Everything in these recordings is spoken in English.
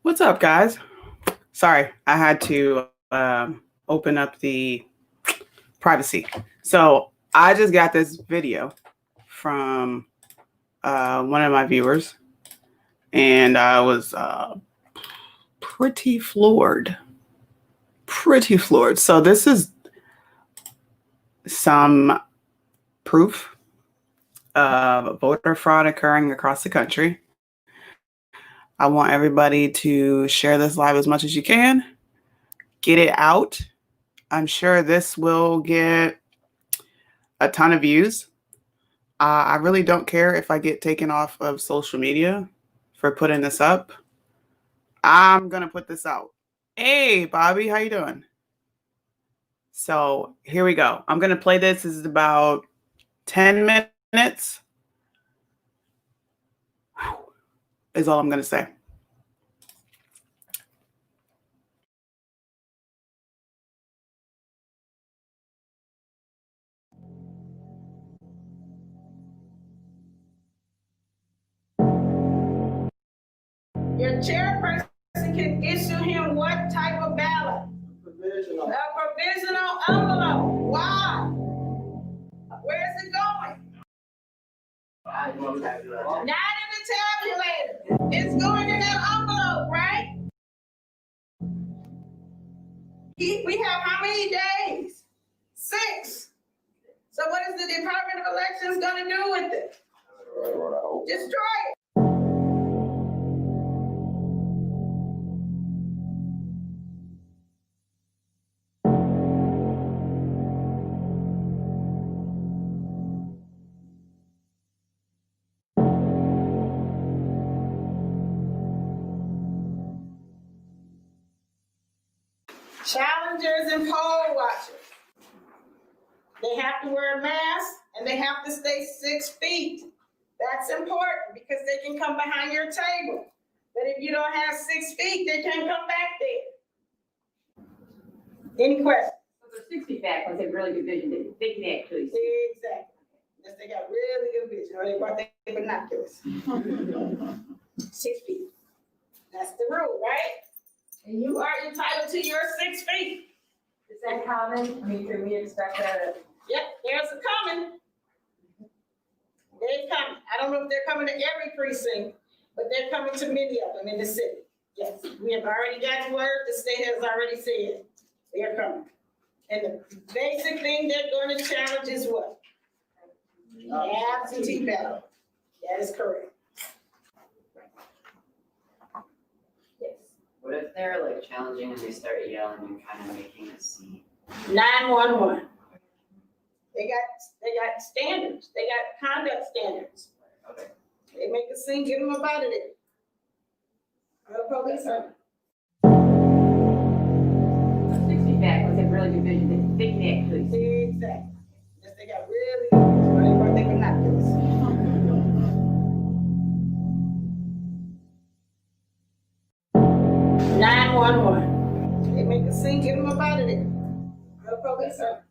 What's up, guys? Sorry, I had to open up the privacy. So I just got this video from one of my viewers, and I was pretty floored. Pretty floored. So this is some proof of voter fraud occurring across the country. I want everybody to share this live as much as you can. Get it out. I'm sure this will get a ton of views. I really don't care if I get taken off of social media for putting this up. I'm going to put this out. Hey, Bobby, how you doing? So here we go. I'm going to play this. This is about 10 minutes. Is all I'm going to say. Your chairperson can issue him what type of ballot? Provisional. A provisional envelope. Why? Where is it going? Not in the tabulator. It's going in that envelope, right? We have how many days? 6. So what is the Department of Elections going to do with it? Destroy it. Challengers and poll watchers. They have to wear a mask and they have to stay 6 feet. That's important because they can come behind your table. But if you don't have 6 feet, they can't come back there. Any questions? So the 60 back ones have really good vision. They can actually see. Exactly. Unless they got really good vision or they brought their binoculars. 6 feet. That's the rule, right? And you are entitled to your 6 feet. Is that common? I mean, can we expect that? Yep, there's a coming. They're coming. I don't know if they're coming to every precinct, but they're coming to many of them in the city. Yes, we have already got the word. The state has already said they're coming. And the basic thing they're going to challenge is what? Absentee ballot. That is correct. Yes. What if they're like challenging and they start yelling and kind of making a scene? 911. They got standards. They got conduct standards. Okay. They make a scene, get them up out of there. I'm a police officer. The 60 back ones have really good vision. They can actually see. Exactly. Unless they got really good vision or they brought their binoculars. They make a scene, get them up out of there. I'm a police officer.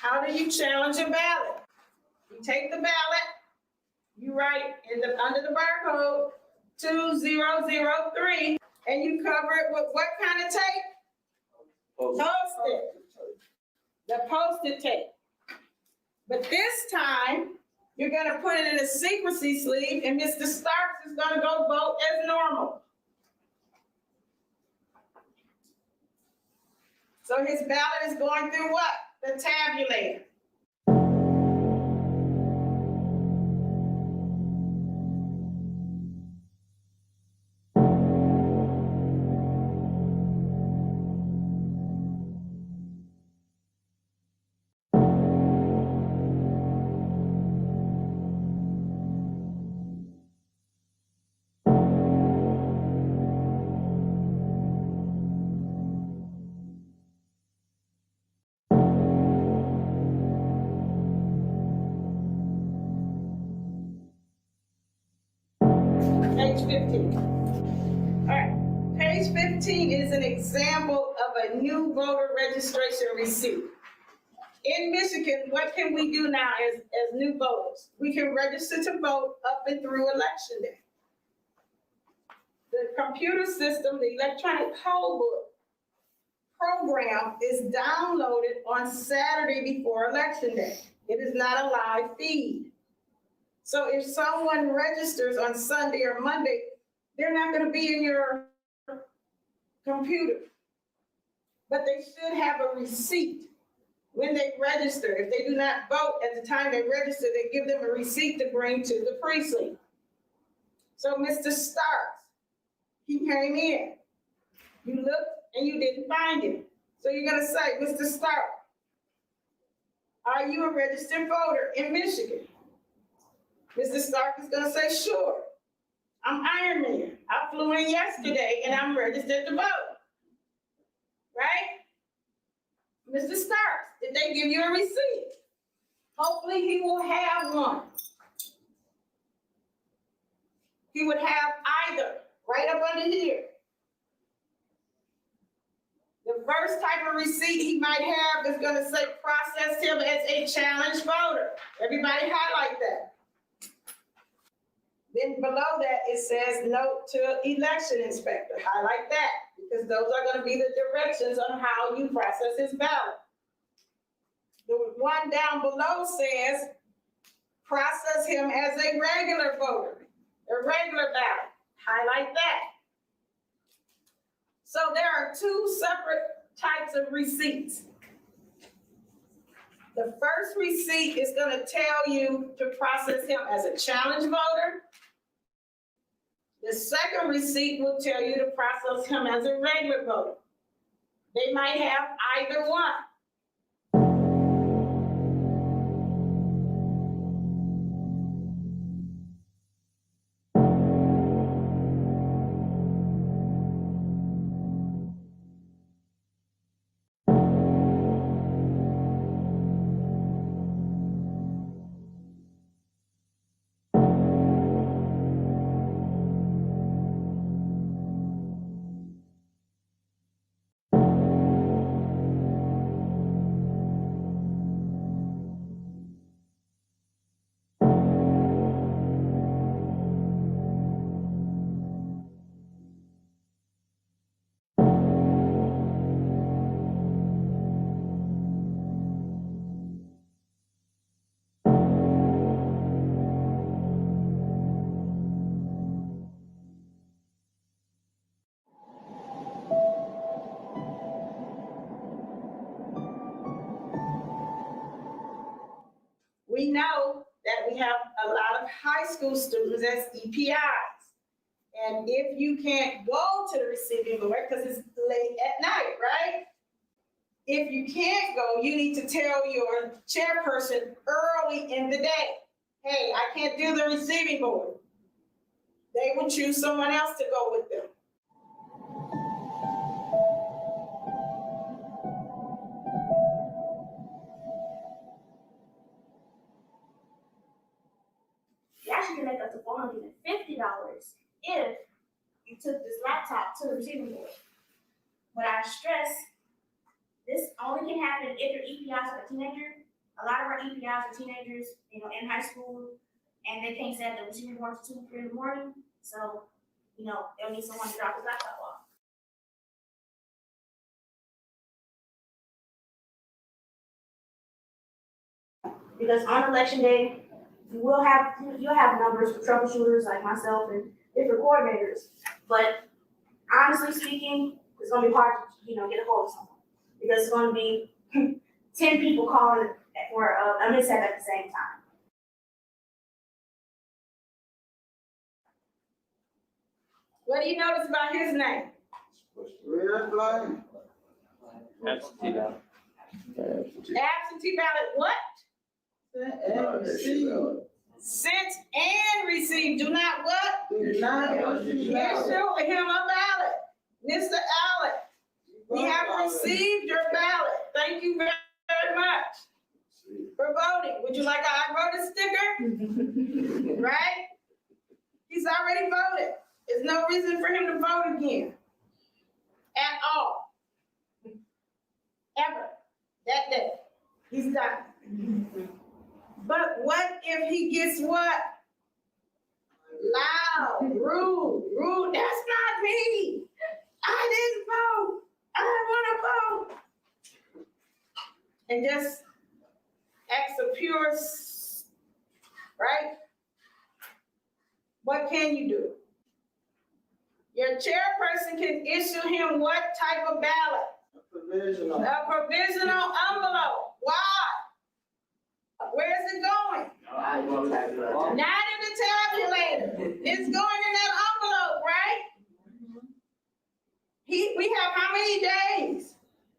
How do you challenge a ballot? You take the ballot, you write under the barcode 2003, and you cover it with what kind of tape? Post-it. The post-it tape. But this time, you're gonna put it in a secrecy sleeve, and Mr. Starks is gonna go vote as normal. So his ballot is going through what? The tabulator. 15. All right, page 15 is an example of a new voter registration receipt. In Michigan, what can we do now as new voters? We can register to vote up and through election day. The computer system, the electronic poll book program is downloaded on Saturday before election day. It is not a live feed. So if someone registers on Sunday or Monday, they're not going to be in your computer. But they should have a receipt when they register. If they do not vote at the time they register, they give them a receipt to bring to the precinct. So Mr. Starks, he came in. You looked and you didn't find him. So you're gonna say, Mr. Stark, are you a registered voter in Michigan? Mr. Stark is gonna say, sure. I'm Iron Man. I flew in yesterday and I'm registered to vote. Right? Mr. Starks, did they give you a receipt? Hopefully he will have one. He would have either, right up under here. The first type of receipt he might have is gonna say process him as a challenged voter. Everybody highlight that. Then below that, it says note to election inspector. Highlight that, because those are gonna be the directions on how you process his ballot. The one down below says process him as a regular voter, a regular ballot. Highlight that. So there are two separate types of receipts. The first receipt is going to tell you to process him as a challenge voter. The second receipt will tell you to process him as a regular voter. They might have either one. We know that we have a lot of high school students as EPIs. And if you can't go to the receiving board because it's late at night, right? If you can't go, you need to tell your chairperson early in the day, hey, I can't do the receiving board. They will choose someone else to go with them. You actually can make up to $450 if you took this laptop to the receiving board. But I stress, this only can happen if your EPIs are a teenager. A lot of our EPIs are teenagers, in high school, and they can't stay at the receiving board till 2, 3 in the morning. So, they'll need someone to drop his laptop off. Because on election day, you'll have numbers for troubleshooters like myself and different coordinators. But honestly speaking, it's gonna be hard to get a hold of someone because it's gonna be 10 people calling for a mishap at the same time. What do you notice about his name? Red line. Absentee ballot. Absentee ballot what? Sent and received. Do not what? Issue him a ballot. Mr. Allen, we have received your ballot. Thank you very, very much for voting. Would you like a I voted sticker? Right? He's already voted. no reason for him to vote again. At all. Ever. That day. He's done. But what if he gets what? Loud, rude. That's not me. I didn't vote. I want to vote. And just acts of pure, right? What can you do? Your chairperson can issue him what type of ballot? Provisional. A provisional envelope. Why? Where's it going? I will tabulate. Not in the tabulator. It's going in that envelope, right? We have how many days?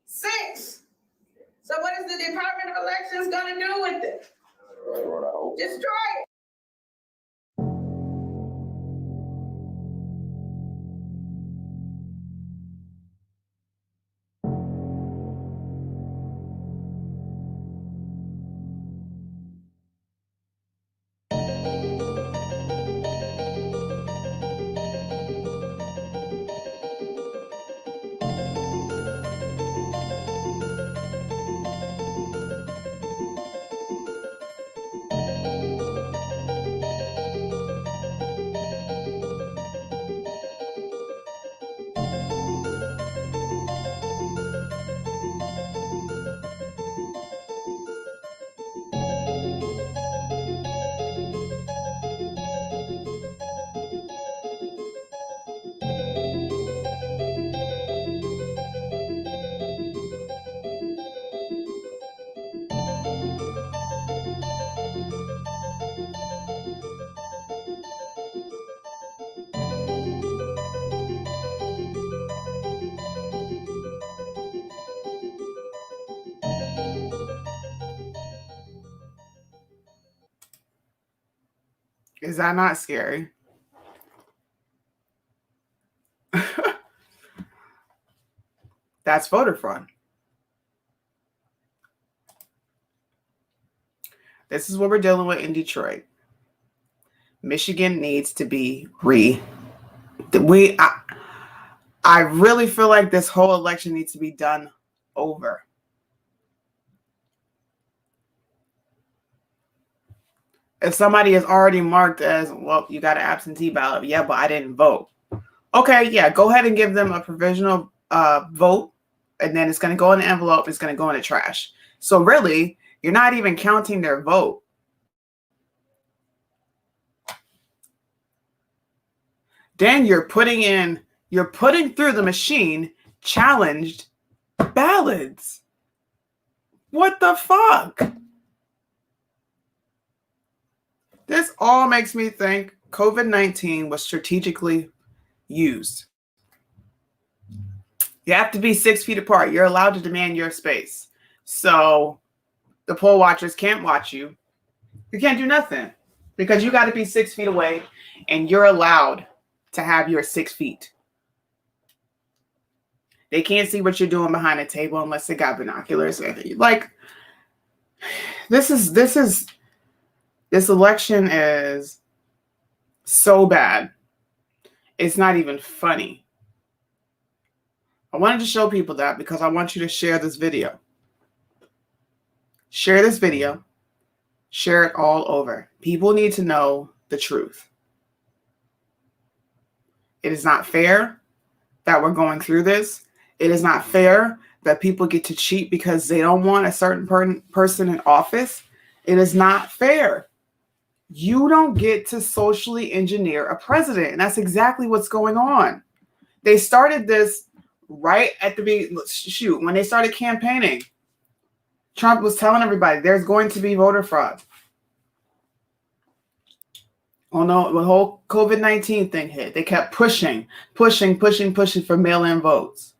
6. So what is the Department of Elections gonna do with it? Destroy it. Is that not scary? That's voter fraud. This is what we're dealing with in Detroit. Michigan needs to be I really feel like this whole election needs to be done over. If somebody is already marked as, well, you got an absentee ballot. Yeah, but I didn't vote. Okay, yeah, go ahead and give them a provisional vote, and then it's going to go in the envelope. It's going to go in the trash. So really, you're not even counting their vote. Then you're putting through the machine challenged ballots. What the fuck? This all makes me think COVID-19 was strategically used. You have to be 6 feet apart. You're allowed to demand your space. So the poll watchers can't watch you. You can't do nothing because you got to be 6 feet away and you're allowed to have your 6 feet. They can't see what you're doing behind a table unless they got binoculars. Like, this election is so bad. It's not even funny. I wanted to show people that because I want you to share this video. Share this video. Share it all over. People need to know the truth. It is not fair that we're going through this. It is not fair that people get to cheat because they don't want a certain person in office. It is not fair. You don't get to socially engineer a president. And that's exactly what's going on. They started this right at the beginning. When they started campaigning, Trump was telling everybody there's going to be voter fraud. Oh no, the whole COVID-19 thing hit. They kept pushing for mail-in votes.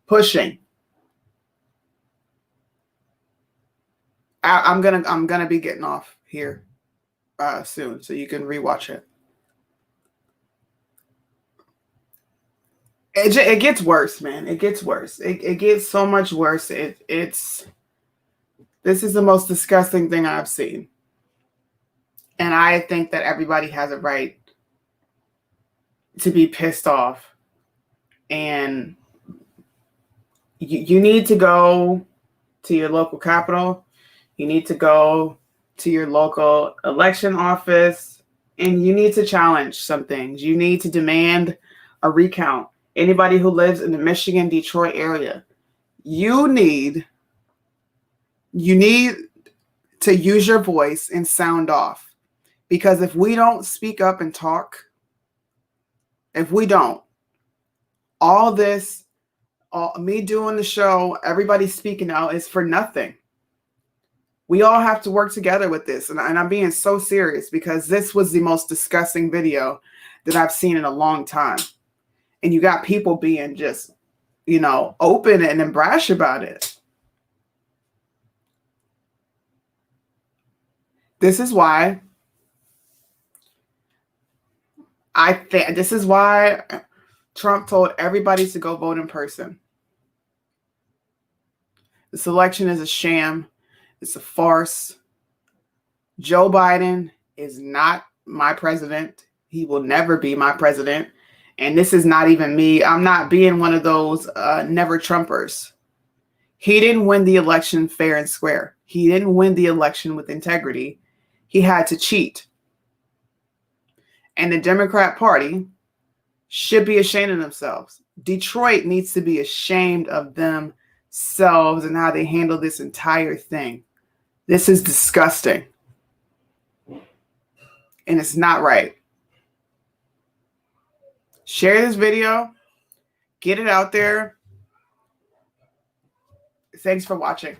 Pushing. I'm gonna be getting off here soon, so you can rewatch it. It gets worse, man. It gets worse. It gets so much worse. This is the most disgusting thing I've seen. And I think that everybody has a right to be pissed off. And you need to go to your local capital. You need to go to your local election office, and you need to challenge some things. You need to demand a recount. Anybody who lives in the Michigan, Detroit area, you need to use your voice and sound off. Because if we don't speak up and talk, if we don't, all this, me doing the show, everybody speaking out is for nothing. We all have to work together with this. And I'm being so serious because this was the most disgusting video that I've seen in a long time. And you got people being just, open and brash about it. This is why Trump told everybody to go vote in person. This election is a sham. It's a farce. Joe Biden is not my president. He will never be my president. And this is not even me. I'm not being one of those never Trumpers. He didn't win the election fair and square. He didn't win the election with integrity. He had to cheat. And the Democrat Party should be ashamed of themselves. Detroit needs to be ashamed of themselves and how they handle this entire thing. This is disgusting. And it's not right. Share this video. Get it out there. Thanks for watching.